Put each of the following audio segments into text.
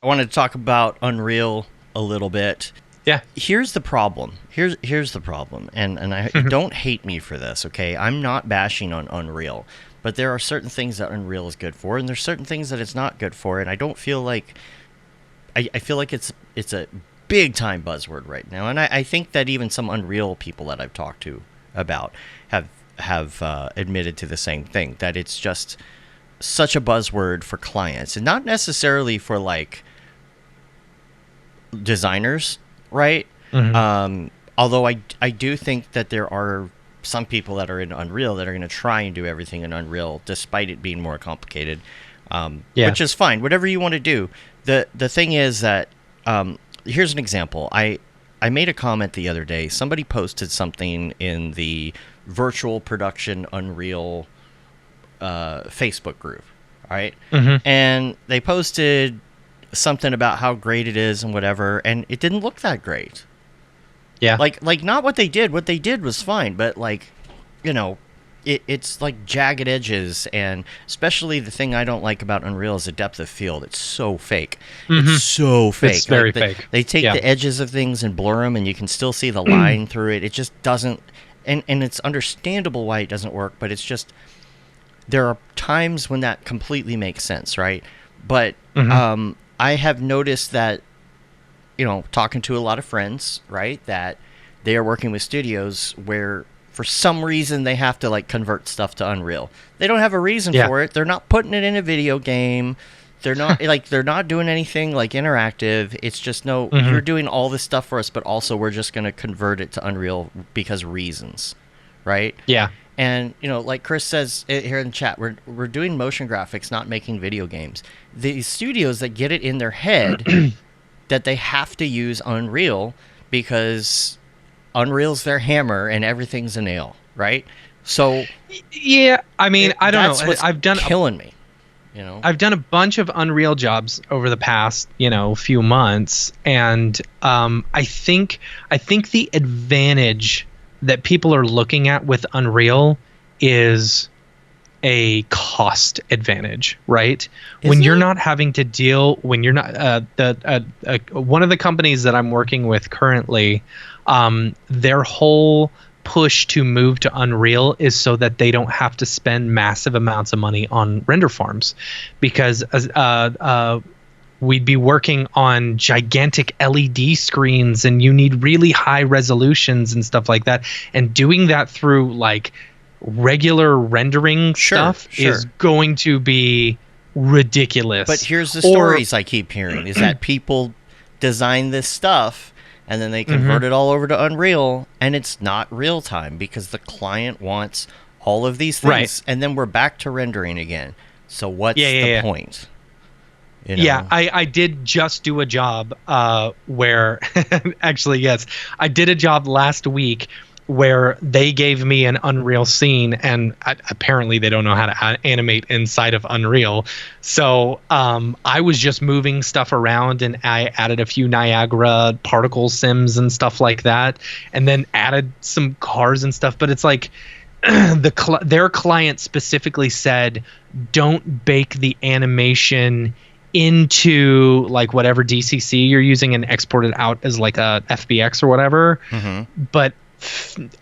I wanted to talk about Unreal a little bit. Yeah. Here's the problem. Here's the problem. And I don't hate me for this, okay? I'm not bashing on Unreal, but there are certain things that Unreal is good for, and there's certain things that it's not good for, and I don't feel like I feel like it's a big time buzzword right now, and I think that even some Unreal people that I've talked to about have admitted to the same thing, that it's just such a buzzword for clients and not necessarily for like designers, right? Hmm. Although I do think that there are some people that are in Unreal that are going to try and do everything in Unreal despite it being more complicated, Yeah. which is fine. Whatever you want to do. The thing is that here's an example. I made a comment the other day. Somebody posted something in the virtual production Unreal Facebook group, all right? Hmm. And they posted something about how great it is and whatever, and it didn't look that great. Yeah. Like not what they did. What they did was fine, but like, you know, it's like jagged edges, and especially the thing I don't like about Unreal is the depth of field. It's so fake. It's Hmm. so fake. It's very Like fake. they take Yeah. the edges of things and blur them, and you can still see the line through it. It just doesn't, and it's understandable why it doesn't work, but it's just there are times when that completely makes sense, right? But Hmm. I have noticed that, talking to a lot of friends, right, that they are working with studios where for some reason they have to like convert stuff to Unreal. They don't have a reason Yeah. for it. They're not putting it in a video game. They're not they're not doing anything like interactive. It's just no, Hmm. you're doing all this stuff for us, but also we're just going to convert it to Unreal because reasons, right? Yeah. And like Chris says here in the chat, we're doing motion graphics, not making video games. These studios that get it in their head that they have to use Unreal because Unreal's their hammer and everything's a nail, right? So Yeah. I mean, I don't that's know. what's killing me, you know. I've done a bunch of Unreal jobs over the past, few months, and I think the advantage that people are looking at with Unreal is a cost advantage, right? Is When you're it? not having to deal, when you're not one of the companies that I'm working with currently, their whole push to move to Unreal is so that they don't have to spend massive amounts of money on render farms, because we'd be working on gigantic LED screens and you need really high resolutions and stuff like that. And doing that through like regular rendering Sure, stuff is sure. going to be But ridiculous. here's the Or stories I keep hearing is that people design this stuff and then they Mhm. convert it all over to Unreal and it's not real time because the client wants all of these Right. things and then we're back to rendering again. So Yeah, what's yeah, the yeah. point? You Yeah, know? I did just do a job where actually, yes, I did a job last week where they gave me an Unreal scene, and apparently they don't know how to animate inside of Unreal. So I was just moving stuff around, and I added a few Niagara particle sims and stuff like that, and then added some cars and stuff. But it's like their client specifically said, don't bake the animation into like whatever DCC you're using and export it out as like a FBX or whatever, Mhm. but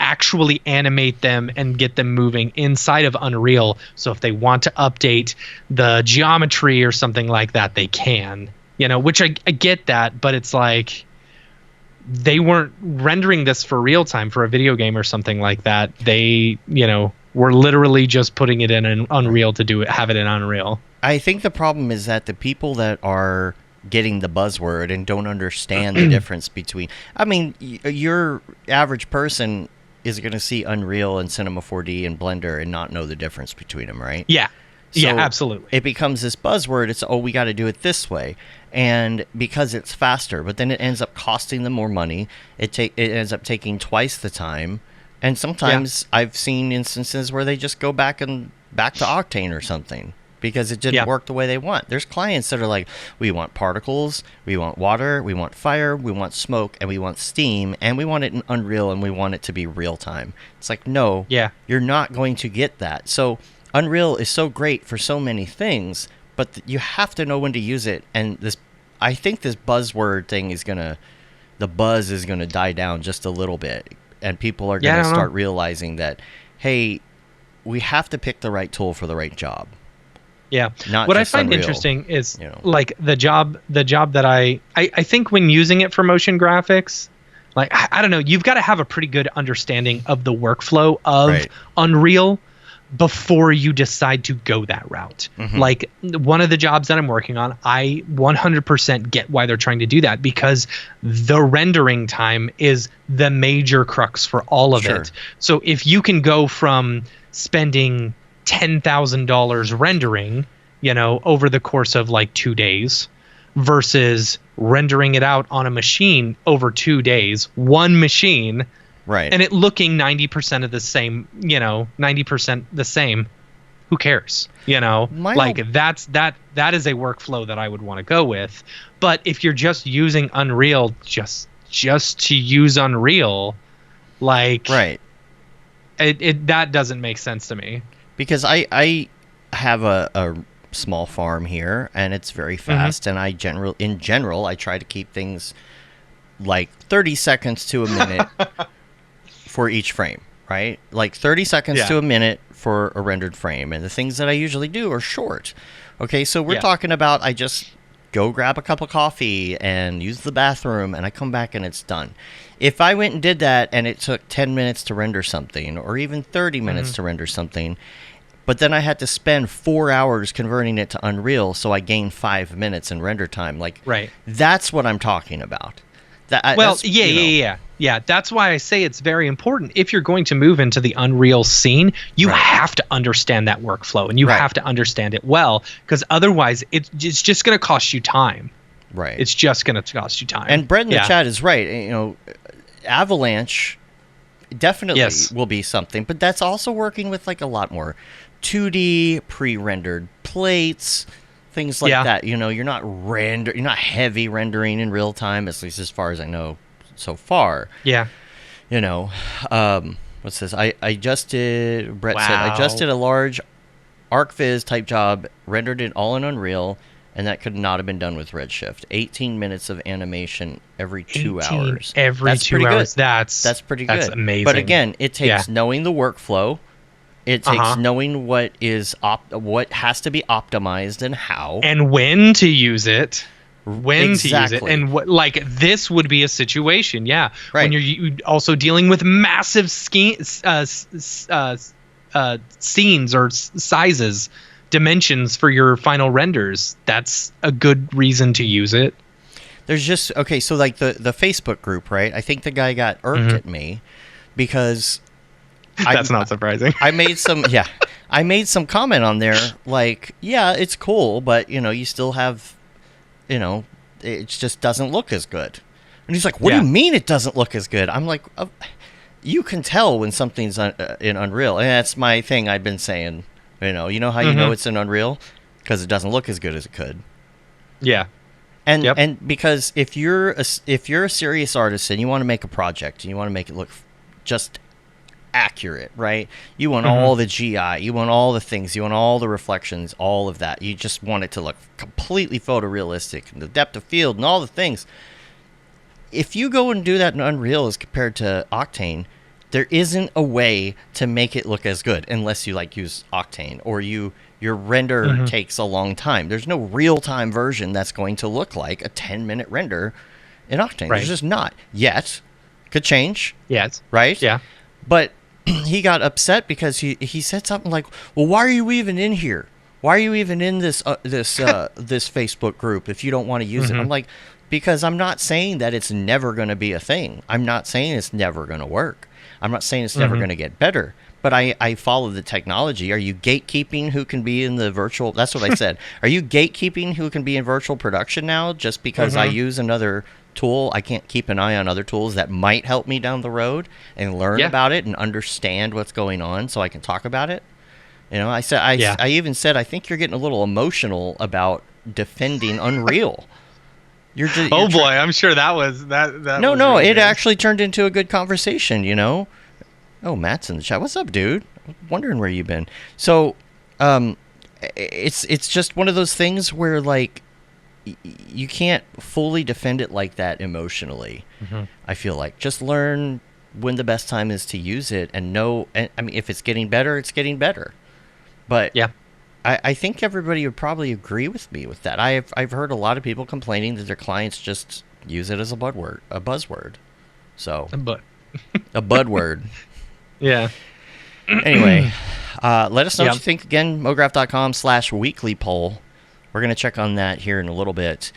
actually animate them and get them moving inside of Unreal. So if they want to update the geometry or something like that, they can, which I get that, but it's like they weren't rendering this for real time for a video game or something like that. They, were literally just putting it in an Right. Unreal to do it, have it in Unreal. I think the problem is that the people that are getting the buzzword and don't understand the difference between, I mean, your average person is going to see Unreal and Cinema 4D and Blender and not know the difference between them, right? Yeah. Yeah, So absolutely. it becomes this buzzword. It's, oh, we got to do it this way. And because it's faster, but then it ends up costing them more money. It ends up taking twice the time. And Yeah. sometimes I've seen instances where they just go back to Octane or something because it didn't Yeah. work the way they want. There's clients that are like, we want particles, we want water, we want fire, we want smoke, and we want steam, and we want it in Unreal, and we want it to be real time. It's like, no, Yeah. you're not going to get that. So Unreal is so great for so many things, but you have to know when to use it. And this, I think this buzzword thing the buzz is gonna die down just a little bit, and people are gonna start realizing that, hey, we have to pick the right tool for the right job. Yeah. Not what I just find Unreal, interesting is you know. like the job that I think when using it for motion graphics, like I don't know, you've got to have a pretty good understanding of the workflow of Right. Unreal before you decide to go that route. Like one of the jobs that I'm working on, I 100% get why they're trying to do that, because the rendering time is the major crux for all of it. So if you can go from spending $10,000 rendering, over the course of like 2 days versus rendering it out on a machine over 2 days, one machine, Right. and it looking 90% of the same, 90% the same, who cares? That is a workflow that I would want to go with. But if you're just using Unreal just to use Unreal, like, Right. it that doesn't make sense to me. Because I have a small farm here, and it's very fast, and in general I try to keep things like 30 seconds to a minute for each frame, right? Like 30 seconds to a minute for a rendered frame, and the things that I usually do are short. Okay, so we're talking about I just go grab a cup of coffee and use the bathroom, and I come back and it's done. If I went and did that and it took 10 minutes to render something, or even 30 minutes to render something, but then I had to spend 4 hours converting it to Unreal, so I gained 5 minutes in render time. Like, that's what I'm talking about. Yeah. That's why I say it's very important. If you're going to move into the Unreal scene, you have to understand that workflow, and you have to understand it well, because otherwise it's just going to cost you time. Right. It's just going to cost you time. And Brett in the chat is right. Avalanche definitely will be something, but that's also working with like a lot more 2D pre-rendered plates, things like that. You're not heavy rendering in real time, at least as far as I know so far. Yeah. What's this? Brett said, I just did a large ArcViz type job, rendered it all in Unreal, and that could not have been done with Redshift. 18 minutes of animation every 2 hours. That's 2 hours. That's pretty good. That's amazing. But again, it takes knowing the workflow. It takes knowing what has to be optimized and how, and when to use it. And what, this would be a situation, when you're also dealing with massive scenes or sizes, dimensions for your final renders. That's a good reason to use it. There's just so like the Facebook group, right? I think the guy got irked at me because that's not surprising. I made some comment on there like, it's cool, but you still have, it just doesn't look as good. And he's like, what do you mean it doesn't look as good? I'm like, you can tell when something's in Unreal, and that's my thing I've been saying. You know how you know it's in Unreal? Because it doesn't look as good as it could. Yeah. And because if you're a serious artist and you want to make a project and you want to make it look just accurate, right? You want all the GI, you want all the things, you want all the reflections, all of that. You just want it to look completely photorealistic, and the depth of field and all the things. If you go and do that in Unreal as compared to Octane, there isn't a way to make it look as good unless you use Octane, or your render takes a long time. There's no real-time version that's going to look like a 10-minute render in Octane. There's just not yet. Could change. Yes. Right? Yeah. But he got upset because he said something like, well, why are you even in here? Why are you even in this this Facebook group if you don't want to use it? I'm like, because I'm not saying that it's never going to be a thing. I'm not saying it's never going to work. I'm not saying it's never going to get better. But I follow the technology. Are you gatekeeping who can be in the virtual? That's what I said. Are you gatekeeping who can be in virtual production now just because I use another tool? I can't keep an eye on other tools that might help me down the road and learn about it and understand what's going on so I can talk about it. I even said, I think you're getting a little emotional about defending Unreal. I'm sure that was that. No, really it actually turned into a good conversation. Oh, Matt's in the chat. What's up, dude? I'm wondering where you've been. So, it's just one of those things where you can't fully defend it like that emotionally. Mhm. I feel like just learn when the best time is to use it, and know. And, I mean, if it's getting better, it's getting better. But Yeah. I think everybody would probably agree with me with that. I've heard a lot of people complaining that their clients just use it as a buzzword. So But a budword. yeah. Anyway, let us know what Yeah. you think. Again, mograph.com/weekly poll. We're going to check on that here in a little bit.